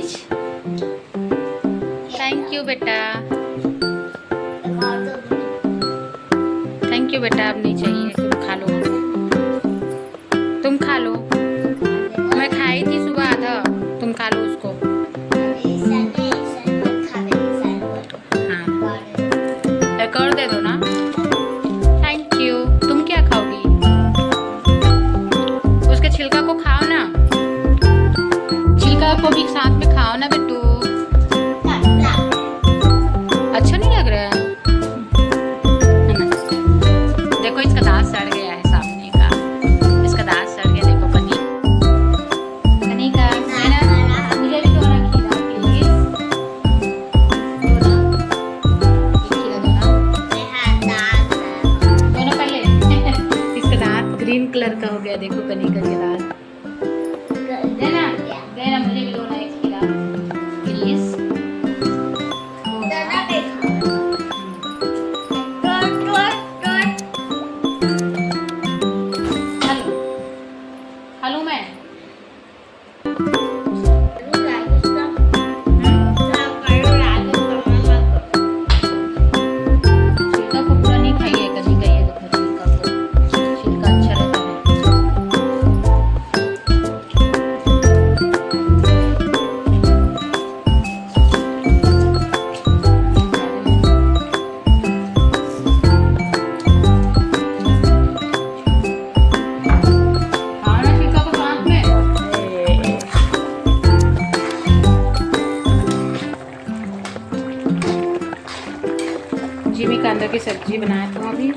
Finish? Thank you बेटा, thank you बेटा। अब नहीं चाहिए, तुम खा लो, तुम खा लो। मैं खाई थी सुबह आधा, तुम खा लो उसको। हाँ, एक और दे दो ना। Thank you. तुम क्या खाओगी? उसके छिलका को खाओ ना, छिलका को भी साथ में खाओ ना बेटू। अच्छा नहीं लग रहा है? देखो इसका दांत सड़ गया है सामने का, इसका दांत सड़ गया। देखो पनी पनी का ना, मुझे भी दो ना खीरा प्लीज। दो ना, एक खीरा दो ना, दोनों पहले। इसका दांत ग्रीन कलर का हो गया, देखो पनी का दांत। देना देना, मुझे भी दो ना एक खीरा प्लीज। हेलो मैं छिलका को पूरा नहीं खाइए, कभी खाइए तो छिलका को, छिलका अच्छा रहता है। खाना छिलका को साथ में। जिमी का अंदर की सब्जी बनाया था अभी।